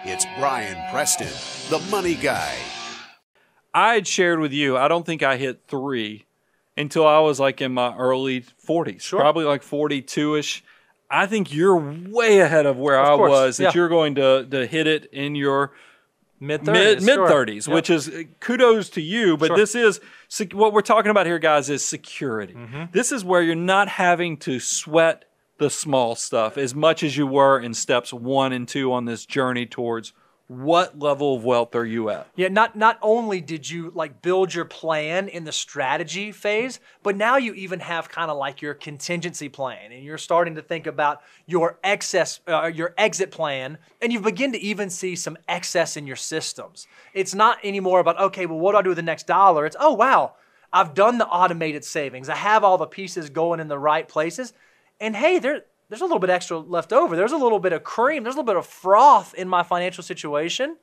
It's Brian Preston, the money guy. I had shared with you, I don't think I hit 3 until I was like in my early 40s, probably like 42-ish. I think you're way ahead of where I was, that you're going to hit it in your mid-30s, which is kudos to you. But this is what we're talking about here, guys, is security. This is where you're not having to sweat the small stuff as much as you were in steps 1 and 2 on this journey towards what level of wealth are you at? Yeah, not only did you like build your plan in the strategy phase, but now you even have kind of like your contingency plan, and you're starting to think about your exit plan, and you begin to even see some excess in your systems. It's not anymore about, okay, well, what do I do with the next dollar? It's, oh, wow, I've done the automated savings. I have all the pieces going in the right places, and hey, there's a little bit extra left over. There's a little bit of cream. There's a little bit of froth in my financial situation.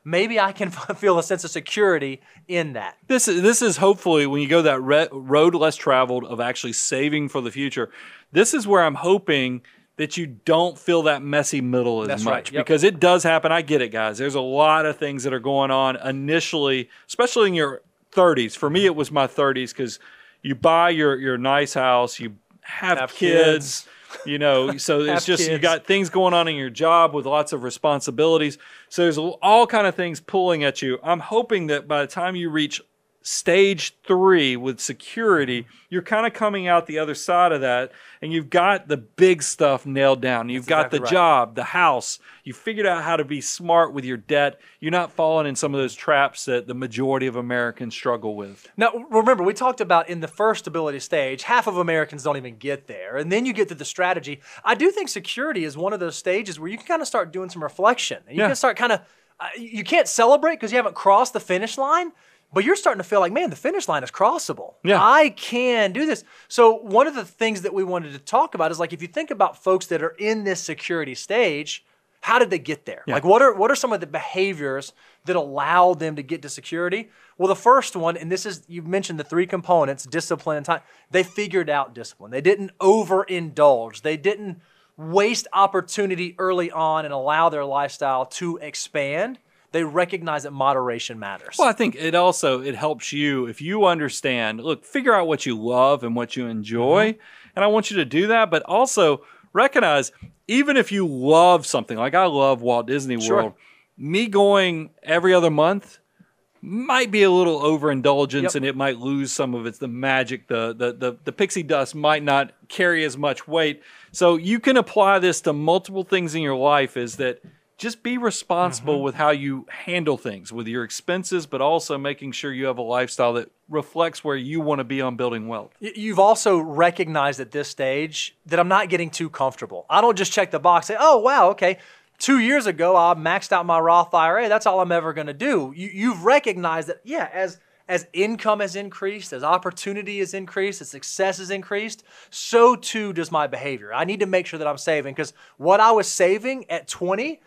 Maybe I can feel a sense of security in that. This is hopefully when you go that road less traveled of actually saving for the future. This is where I'm hoping that you don't feel that messy middle as much. Because it does happen. I get it, guys. There's a lot of things that are going on initially, especially in your 30s. For me, it was my 30s because you buy your nice house, you have kids. You know, so it's just you got things going on in your job with lots of responsibilities. So there's all kind of things pulling at you. I'm hoping that by the time you reach stage 3 with security, you're kind of coming out the other side of that, and you've got the big stuff nailed down. You've got the job, the house. You figured out how to be smart with your debt. You're not falling in some of those traps that the majority of Americans struggle with. Now, remember, we talked about in the first stability stage, half of Americans don't even get there. And then you get to the strategy. I do think security is one of those stages where you can kind of start doing some reflection. And you can start kind of, you can't celebrate because you haven't crossed the finish line. But you're starting to feel like, man, the finish line is crossable. Yeah. I can do this. So one of the things that we wanted to talk about is like, if you think about folks that are in this security stage, how did they get there? Yeah. Like what are some of the behaviors that allow them to get to security? Well, the first one, and this is, you mentioned the 3 components, discipline and time. They figured out discipline. They didn't overindulge. They didn't waste opportunity early on and allow their lifestyle to expand. They recognize that moderation matters. Well, I think it helps you if you understand, look, figure out what you love and what you enjoy. And I want you to do that, but also recognize, even if you love something, like I love Walt Disney World, me going every other month might be a little overindulgence, and it might lose some of the magic. The pixie dust might not carry as much weight. So you can apply this to multiple things in your life, is that just be responsible with how you handle things, with your expenses, but also making sure you have a lifestyle that reflects where you want to be on building wealth. You've also recognized at this stage that I'm not getting too comfortable. I don't just check the box, say, oh, wow, okay, 2 years ago I maxed out my Roth IRA. That's all I'm ever going to do. You've recognized that, as income has increased, as opportunity has increased, as success has increased, so too does my behavior. I need to make sure that I'm saving, because what I was saving at 20,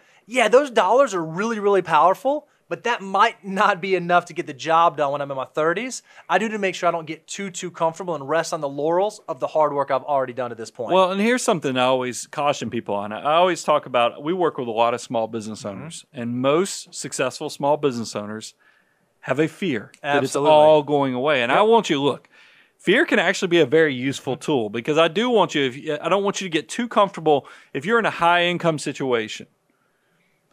those dollars are really, really powerful, but that might not be enough to get the job done when I'm in my 30s. I do to make sure I don't get too comfortable and rest on the laurels of the hard work I've already done to this point. Well, and here's something I always caution people on. I always talk about, we work with a lot of small business owners, and most successful small business owners have a fear that it's all going away. And I want you to look. Fear can actually be a very useful tool, because I don't want you to get too comfortable if you're in a high income situation.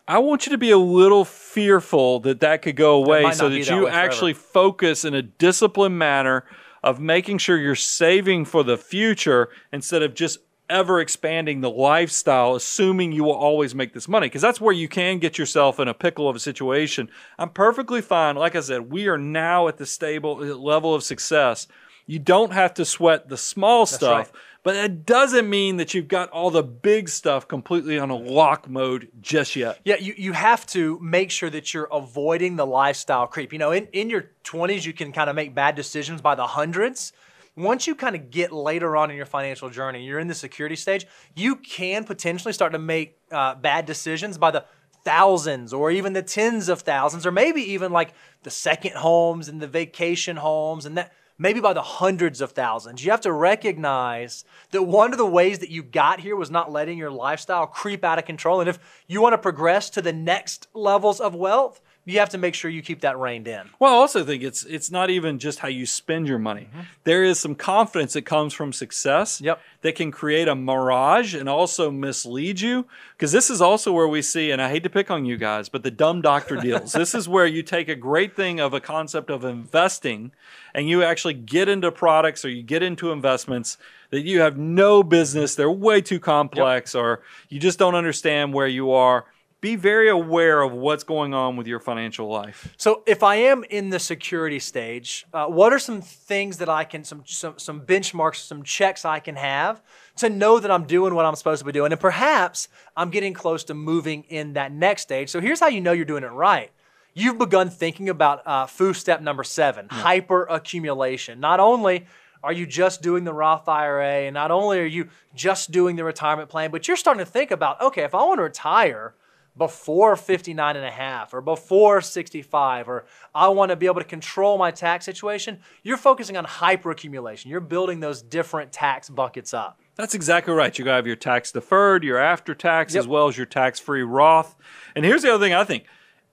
I want you to be a little fearful that could go away, so that you actually focus in a disciplined manner of making sure you're saving for the future instead of just ever expanding the lifestyle, assuming you will always make this money, because that's where you can get yourself in a pickle of a situation. I'm perfectly fine. Like I said, we are now at the stable level of success. You don't have to sweat the small stuff. But that doesn't mean that you've got all the big stuff completely on a lock mode just yet. Yeah, you have to make sure that you're avoiding the lifestyle creep. You know, in your 20s, you can kind of make bad decisions by the hundreds. Once you kind of get later on in your financial journey, you're in the security stage, you can potentially start to make bad decisions by the thousands or even the tens of thousands, or maybe even like the second homes and the vacation homes and that. maybe by the hundreds of thousands. You have to recognize that one of the ways that you got here was not letting your lifestyle creep out of control. And if you want to progress to the next levels of wealth, you have to make sure you keep that reined in. Well, I also think it's not even just how you spend your money. There is some confidence that comes from success that can create a mirage and also mislead you. Because this is also where we see, and I hate to pick on you guys, but the dumb doctor deals. This is where you take a great thing of a concept of investing and you actually get into products or you get into investments that you have no business. They're way too complex or you just don't understand where you are. Be very aware of what's going on with your financial life. So if I am in the security stage, what are some things that I can, some benchmarks, some checks I can have to know that I'm doing what I'm supposed to be doing? And perhaps I'm getting close to moving in that next stage. So here's how you know you're doing it right. You've begun thinking about FOO step number 7, hyper accumulation. Not only are you just doing the Roth IRA and not only are you just doing the retirement plan, but you're starting to think about, okay, if I want to retire before 59 and a half or before 65, or I want to be able to control my tax situation, you're focusing on hyperaccumulation. You're building those different tax buckets up. That's exactly right. You got to have your tax deferred, your after tax, as well as your tax-free Roth. And here's the other thing I think.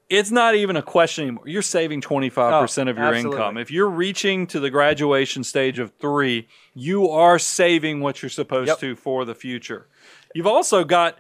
It's not even a question anymore. You're saving 25% of your income. If you're reaching to the graduation stage of 3, you are saving what you're supposed to for the future. You've also got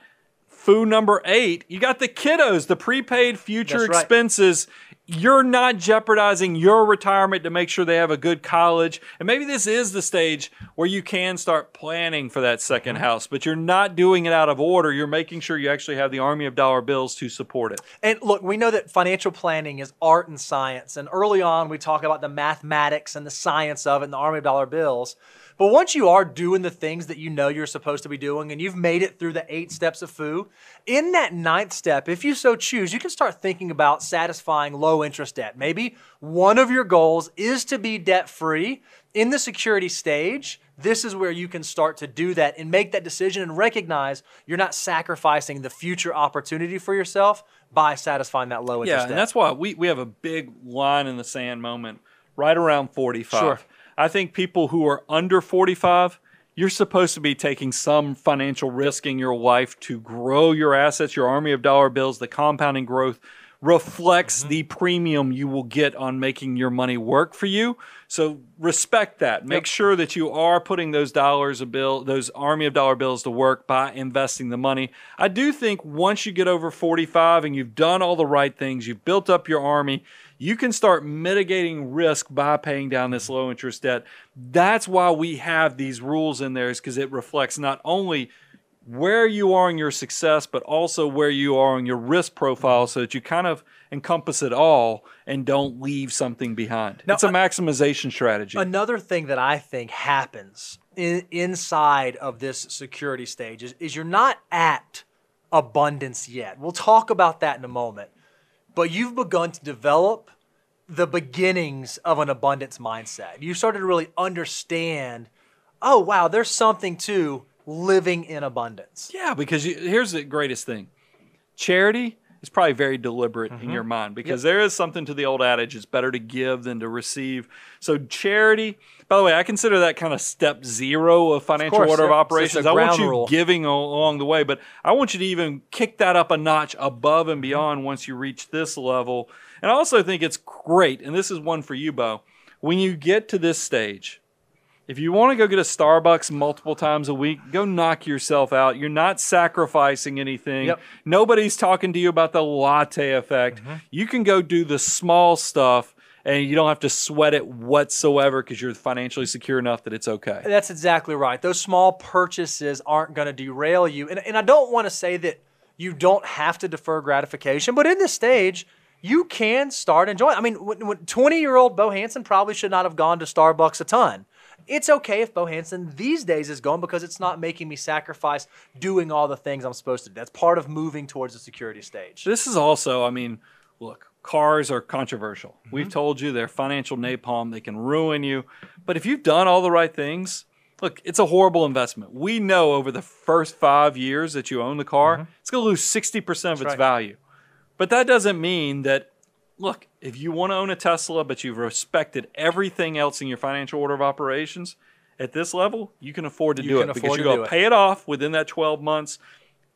FOO number 8, you got the kiddos, the prepaid future expenses. You're not jeopardizing your retirement to make sure they have a good college. And maybe this is the stage where you can start planning for that second house, but you're not doing it out of order. You're making sure you actually have the army of dollar bills to support it. And look, we know that financial planning is art and science. And early on, we talk about the mathematics and the science of it and the army of dollar bills. But once you are doing the things that you know you're supposed to be doing and you've made it through the 8 steps of FOO, in that 9th step, if you so choose, you can start thinking about satisfying low interest debt. Maybe one of your goals is to be debt-free. In the security stage, this is where you can start to do that and make that decision and recognize you're not sacrificing the future opportunity for yourself by satisfying that low interest debt. And that's why we have a big line in the sand moment right around 45. Sure. I think people who are under 45, you're supposed to be taking some financial risk in your life to grow your assets, your army of dollar bills. The compounding growth reflects the premium you will get on making your money work for you. So respect that. Make sure that you are putting those those army of dollar bills to work by investing the money. I do think once you get over 45 and you've done all the right things, you've built up your army, you can start mitigating risk by paying down this low interest debt. That's why we have these rules in there, is because it reflects not only where you are in your success, but also where you are in your risk profile so that you kind of encompass it all and don't leave something behind. Now, it's a maximization strategy. Another thing that I think happens inside of this security stage is you're not at abundance yet. We'll talk about that in a moment. But you've begun to develop the beginnings of an abundance mindset. You started to really understand, oh, wow, there's something to living in abundance. Yeah, because here's the greatest thing. Charity is probably very deliberate in your mind because there is something to the old adage, it's better to give than to receive. So charity, by the way, I consider that kind of step 0 of financial order of operations. I want you giving along the way, but I want you to even kick that up a notch above and beyond once you reach this level. And I also think it's great, and this is one for you, Bo, when you get to this stage, if you want to go get a Starbucks multiple times a week, go knock yourself out. You're not sacrificing anything. Nobody's talking to you about the latte effect. You can go do the small stuff, and you don't have to sweat it whatsoever because you're financially secure enough that it's okay. That's exactly right. Those small purchases aren't going to derail you. And I don't want to say that you don't have to defer gratification, but in this stage, you can start enjoying. I mean, 20-year-old Bo Hansen probably should not have gone to Starbucks a ton. It's okay if Bo Hansen these days is going because it's not making me sacrifice doing all the things I'm supposed to do. That's part of moving towards the security stage. This is also, I mean, look, cars are controversial. We've told you they're financial napalm. They can ruin you. But if you've done all the right things, look, it's a horrible investment. We know over the first 5 years that you own the car, it's going to lose 60% of its value. But that doesn't mean that look, if you want to own a Tesla, but you've respected everything else in your financial order of operations, at this level, you can afford to do it because you're going to pay it off within that 12 months.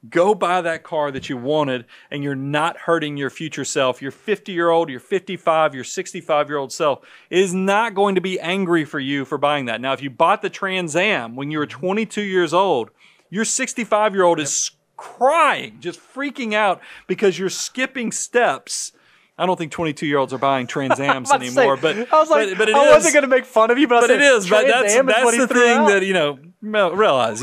Go buy that car that you wanted, and you're not hurting your future self. Your 50-year-old, your 55, your 65-year-old self is not going to be angry for you for buying that. Now, if you bought the Trans Am when you were 22 years old, your 65-year-old is crying, just freaking out because you're skipping steps. I don't think 22-year-olds are buying Trans Ams anymore, but I was like, but I wasn't going to make fun of you, but it is. But that's the thing that realize.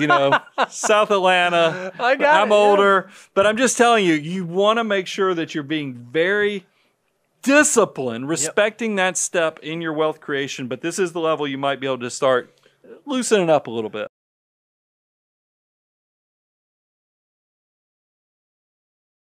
South Atlanta. I'm older, but I'm just telling you, you want to make sure that you're being very disciplined, respecting that step in your wealth creation. But this is the level you might be able to start loosening up a little bit.